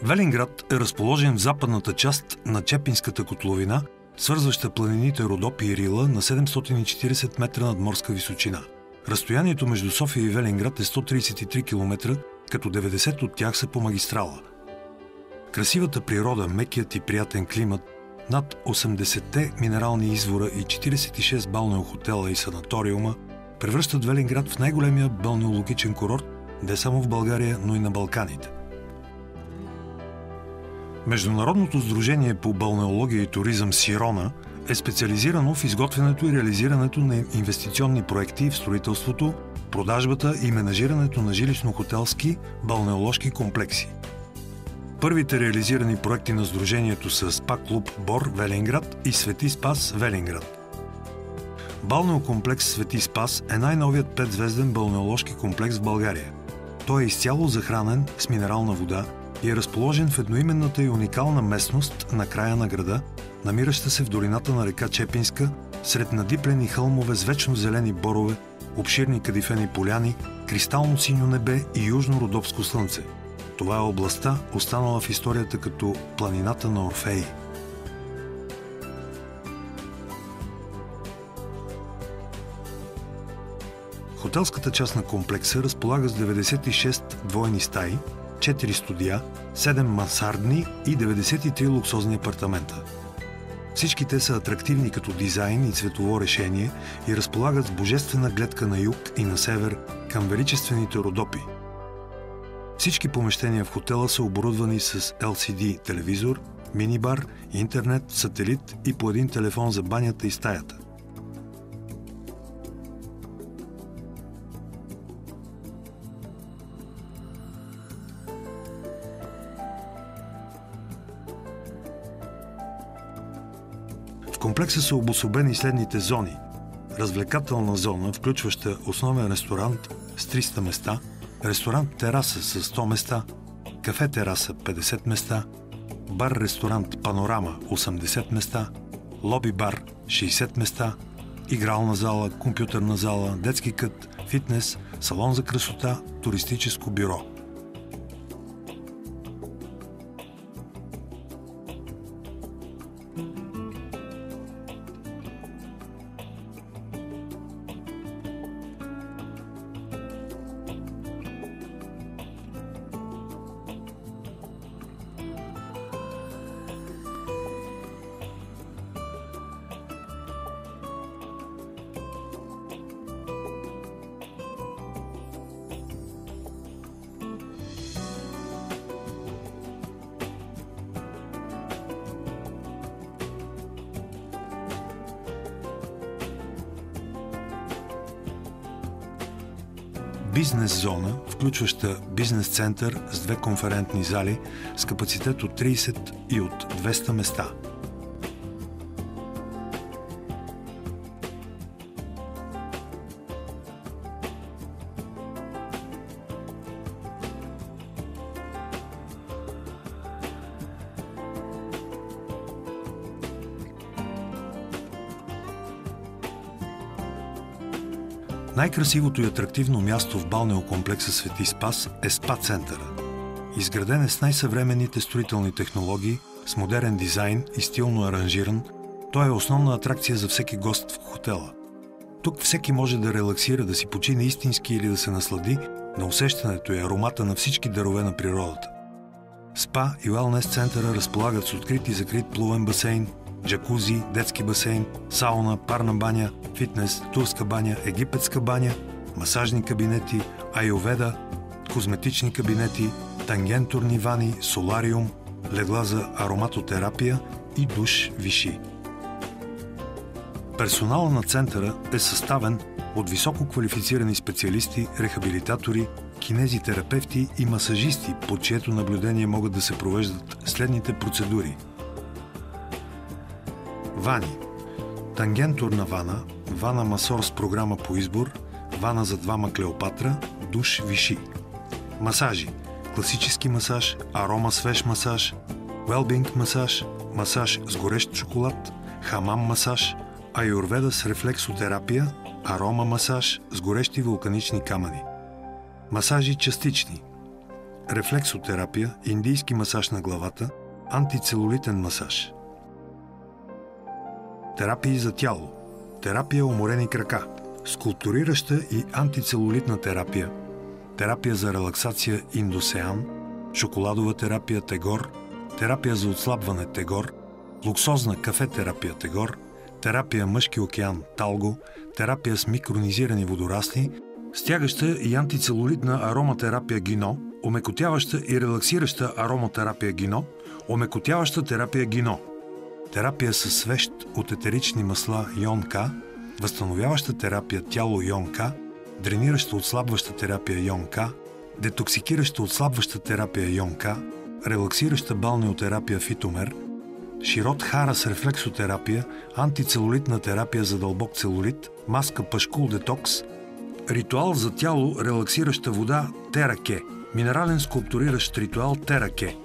Велинград е разположен в западната част на Чепинската котловина, свързваща планините Родопи и Рила на 740 метра надморска височина. Разстоянието между София и Велинград е 133 км, като 90 от тях са по магистрала. Красивата природа, мекият и приятен климат, над 80-те минерални извора и 46 балнеохотела и санаториума превръщат Велинград в най-големия балнеологичен курорт не само в България, но и на Балканите. Международното сдружение по балнеология и туризъм Сирона е специализирано в изготвянето и реализирането на инвестиционни проекти в строителството, продажбата и менажирането на жилищно-хотелски балнеоложки комплекси. Първите реализирани проекти на сдружението са СПА-клуб Бор Велинград и Свети Спас Велинград. Балнеокомплекс Свети Спас е най-новият 5-звезден балнеоложки комплекс в България. Той е изцяло захранен с минерална вода и е разположен в едноименната и уникална местност на края на града, намираща се в долината на река Чепинска, сред надиплени хълмове с вечно зелени борове, обширни кадифени поляни, кристално синьо небе и южно-родопско слънце. Това е областта, останала в историята като планината на Орфей. Хотелската част на комплекса разполага с 96 двойни стаи, 4 студия, 7 мансардни и 93 луксозни апартамента. Всички те са атрактивни като дизайн и цветово решение и разполагат с божествена гледка на юг и на север към величествените Родопи. Всички помещения в хотела са оборудвани с LCD телевизор, минибар, интернет, сателит и по един телефон за банята и стаята. В комплекса са обособени следните зони. Развлекателна зона, включваща основен ресторант с 300 места, ресторант-тераса с 100 места, кафе-тераса 50 места, бар-ресторант Панорама 80 места, лоби-бар 60 места, игрална зала, компютърна зала, детски кът, фитнес, салон за красота, туристическо бюро. Бизнес зона, включваща бизнес център с 2 конферентни зали с капацитет от 30 и от 200 места. Най-красивото и атрактивно място в балнеокомплекса Свети Спас е СПА-центъра. Изграден е с най-съвременните строителни технологии, с модерен дизайн и стилно аранжиран, той е основна атракция за всеки гост в хотела. Тук всеки може да релаксира, да си почине истински или да се наслади на усещането и аромата на всички дарове на природата. СПА и уелнес центъра разполагат с открит и закрит плувен басейн, джакузи, детски басейн, сауна, парна баня, фитнес, турска баня, египетска баня, масажни кабинети, аюрведа, козметични кабинети, тангентурни вани, солариум, легла за ароматотерапия и душ виши. Персоналът на центъра е съставен от високо квалифицирани специалисти, рехабилитатори, кинезитерапевти и масажисти, под чието наблюдение могат да се провеждат следните процедури. Вани. Тангентурна вана, вана масор с програма по избор, вана за двама Клеопатра, душ виши. Масажи. Класически масаж, арома свеж масаж, уелбинг масаж, масаж с горещ шоколад, хамам масаж, аюрведа с рефлексотерапия, арома масаж с горещи вулканични камъни. Масажи частични. рефлексотерапия, индийски масаж на главата, антицелулитен масаж. Терапии за тяло, терапия уморени крака, скулптурираща и антицелулитна терапия, терапия за релаксация Индосеан, шоколадова терапия Тегор, терапия за отслабване Тегор, луксозна кафе терапия Тегор, терапия Мъжки океан Талго, терапия с микронизирани водорасли, стягаща и антицелулитна ароматерапия Гино, омекотяваща и релаксираща ароматерапия Гино, омекотяваща терапия Гино, терапия със свещ от етерични масла Йон-К, възстановяваща терапия Тяло Йон-К, дренираща отслабваща терапия Йон-К, детоксикираща отслабваща терапия Йон-К, релаксираща балнеотерапия Фитомер, Широт-Хара с рефлексотерапия, антицелулитна терапия за дълбок целулит, маска Пашкул Детокс, ритуал за тяло, релаксираща вода Тераке, минерален скулптуриращ ритуал Тераке.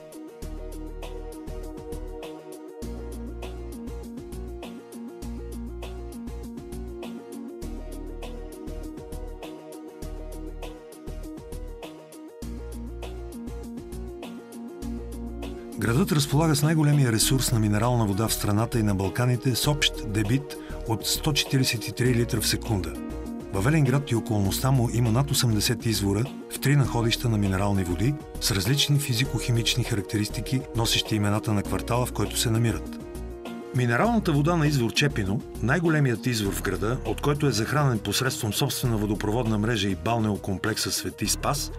Градът разполага с най-големия ресурс на минерална вода в страната и на Балканите с общ дебит от 143 литра в секунда. Във Велинград и околността му има над 80 извора в 3 находища на минерални води с различни физико-химични характеристики, носещи имената на квартала, в който се намират. Минералната вода на извор Чепино, най-големият извор в града, от който е захранен посредством собствена водопроводна мрежа и балнеокомплекса Свети Спас,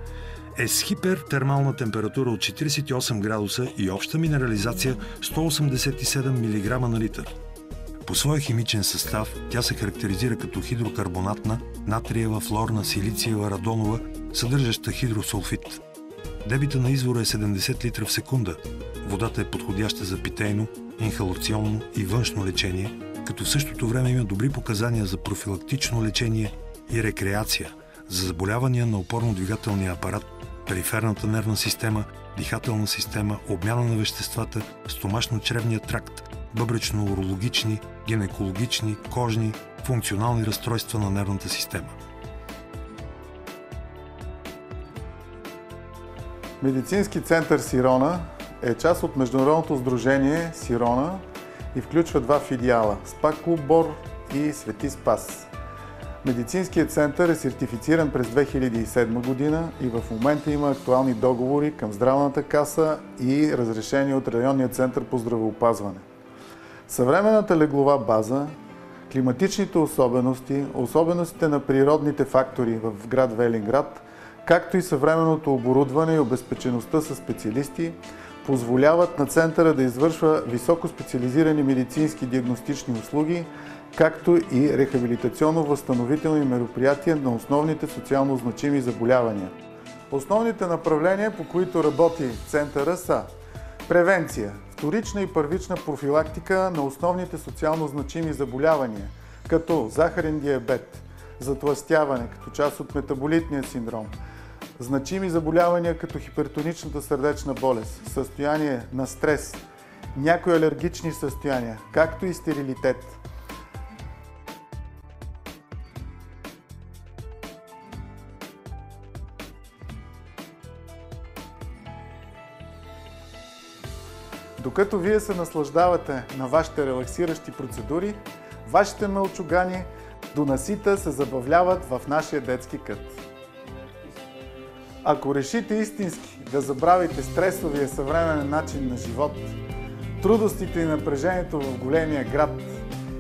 е с хипертермална температура от 48 градуса и обща минерализация 187 мг на литър. По своя химичен състав тя се характеризира като хидрокарбонатна, натриева, флорна, силициева, радонова, съдържаща хидросулфид. Дебита на извора е 70 литра в секунда. Водата е подходяща за питейно, инхалационно и външно лечение, като в същото време има добри показания за профилактично лечение и рекреация, за заболявания на опорно-двигателния апарат, периферната нервна система, дихателна система, обмяна на веществата, стомашно-чревния тракт, бъбречно-урологични, гинекологични, кожни, функционални разстройства на нервната система. Медицински център Сирона е част от Международното сдружение Сирона и включва 2 филиала – СПА Клуб Бор и Свети Спас. Медицинският център е сертифициран през 2007 година и в момента има актуални договори към Здравната каса и разрешение от Районния център по здравеопазване. Съвременната леглова база, климатичните особености, особеностите на природните фактори в град Велинград, както и съвременното оборудване и обезпечеността със специалисти, позволяват на центъра да извършва високоспециализирани медицински диагностични услуги, както и рехабилитационно-възстановителни мероприятия на основните социално значими заболявания. Основните направления, по които работи центъра, са превенция, вторична и първична профилактика на основните социално значими заболявания, като захарен диабет, затлъстяване като част от метаболитния синдром, значими заболявания като хипертоничната сърдечна болест, състояние на стрес, някои алергични състояния, както и стерилитет. Докато вие се наслаждавате на вашите релаксиращи процедури, вашите мълчугани до насита се забавляват в нашия детски кът. Ако решите истински да забравите стресовия съвременен начин на живот, трудностите и напрежението в големия град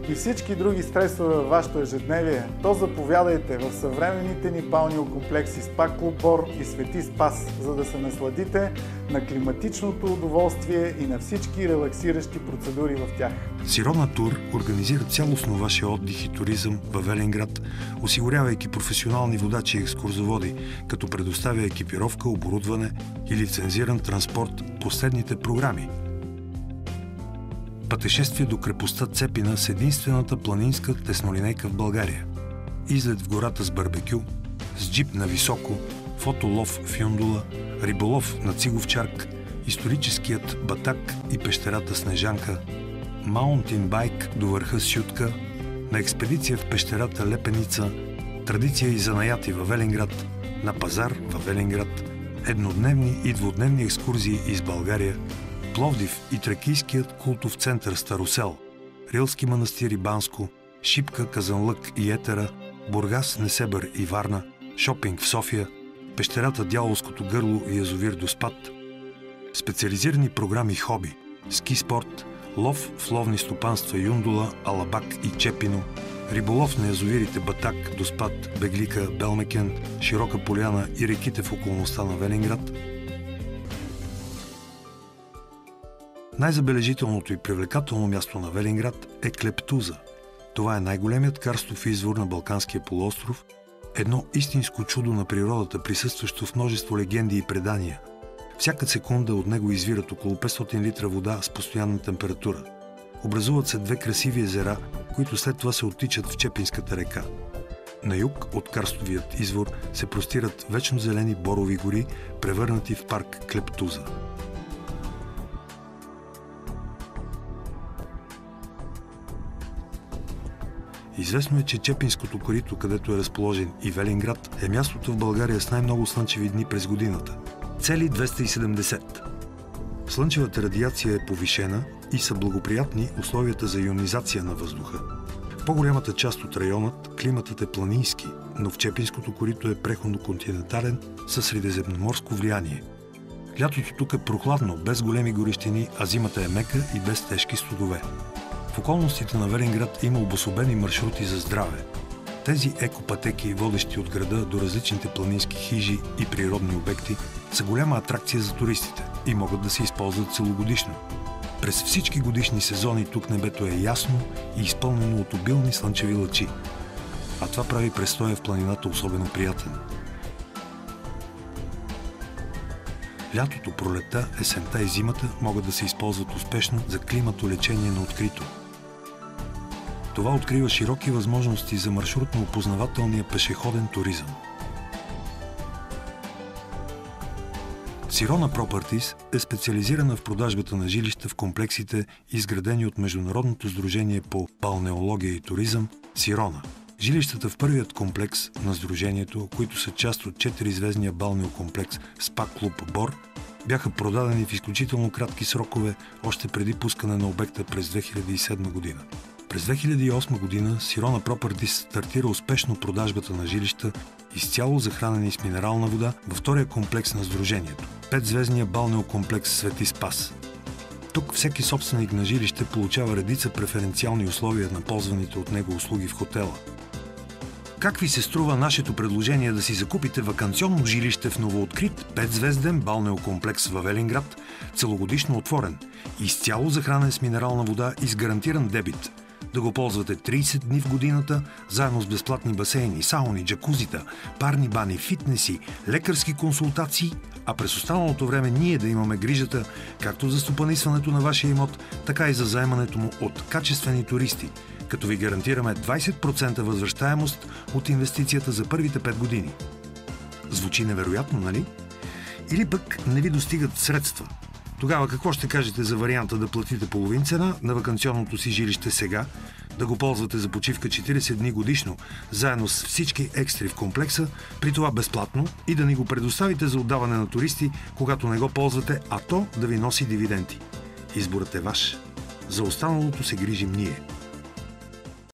и всички други стресове във вашето ежедневие, то заповядайте в съвременните ни балнеокомплекси СПА Клуб Бор и Свети Спас, за да се насладите на климатичното удоволствие и на всички релаксиращи процедури в тях. Сирона Тур организира цялостно вашия отдих и туризъм във Велинград, осигурявайки професионални водачи и екскурзоводи, като предоставя екипировка, оборудване и лицензиран транспорт по следните програми. Пътешествие до крепостта Цепина с единствената планинска теснолинейка в България. Излет в гората с барбекю, с джип на високо, фотолов в Юндула, риболов на Циговчарк, историческият Батак и пещерата Снежанка, маунтин байк до върха Сютка, на експедиция в пещерата Лепеница, традиция и занаяти във Велинград, на пазар във Велинград, еднодневни и двудневни екскурзии из България, Пловдив и тракийският култов център Старосел, Рилски манастир и Банско, Шипка, Казанлък и Етера, Бургас, Несебър и Варна, шопинг в София, пещерата Дяволското гърло и язовир Доспат, специализирани програми хоби, ски спорт, лов в ловни стопанства Юндула, Алабак и Чепино, риболов на язовирите Батак, Доспат, Беглика, Белмекен, Широка поляна и реките в околността на Велинград. Най-забележителното и привлекателно място на Велинград е Клептуза. Това е най-големият карстов извор на Балканския полуостров, едно истинско чудо на природата, присъстващо в множество легенди и предания. Всяка секунда от него извират около 500 литра вода с постоянна температура. Образуват се две красиви езера, които след това се оттичат в Чепинската река. На юг от карстовият извор се простират вечно зелени борови гори, превърнати в парк Клептуза. Известно е, че Чепинското корито, където е разположен и Велинград, е мястото в България с най-много слънчеви дни през годината. Цели 270. Слънчевата радиация е повишена и са благоприятни условията за ионизация на въздуха. В по-голямата част от районът климатът е планински, но в Чепинското корито е преходно-континентален със средиземноморско влияние. Лятото тук е прохладно, без големи горещини, а зимата е мека и без тежки студове. В околностите на Велинград има обособени маршрути за здраве. Тези екопътеки, водещи от града до различните планински хижи и природни обекти, са голяма атракция за туристите и могат да се използват целогодишно. През всички годишни сезони тук небето е ясно и изпълнено от обилни слънчеви лъчи, а това прави престоя в планината особено приятен. Лятото, пролетта, есента и зимата могат да се използват успешно за климатолечение на открито. Това открива широки възможности за маршрутно-опознавателния пешеходен туризъм. Сирона Properties е специализирана в продажбата на жилища в комплексите, изградени от Международното сдружение по балнеология и туризъм Сирона. Жилищата в първият комплекс на сдружението, които са част от 4-звездния балнеокомплекс СПА Клуб Бор, бяха продадени в изключително кратки срокове още преди пускане на обекта през 2007 година. През 2008 година Сирона Properties стартира успешно продажбата на жилища, изцяло захранени с минерална вода, във втория комплекс на сдружението – 5-звездния балнеокомплекс Свети Спас. Тук всеки собственик на жилище получава редица преференциални условия на ползваните от него услуги в хотела. Как ви се струва нашето предложение да си закупите ваканционно жилище в новооткрит 5-звезден балнеокомплекс във Велинград, целогодишно отворен, изцяло захранен с минерална вода и с гарантиран дебит? Да го ползвате 30 дни в годината, заедно с безплатни басейни, сауни, джакузита, парни бани, фитнеси, лекарски консултации, а през останалото време ние да имаме грижата както за стопанисването на вашия имот, така и за заемането му от качествени туристи, като ви гарантираме 20% възвръщаемост от инвестицията за първите 5 години. Звучи невероятно, нали? Или пък не ви достигат средства. Тогава какво ще кажете за варианта да платите половин цена на ваканционното си жилище сега, да го ползвате за почивка 40 дни годишно, заедно с всички екстри в комплекса, при това безплатно, и да ни го предоставите за отдаване на туристи, когато не го ползвате, а то да ви носи дивиденти? Изборът е ваш. За останалото се грижим ние.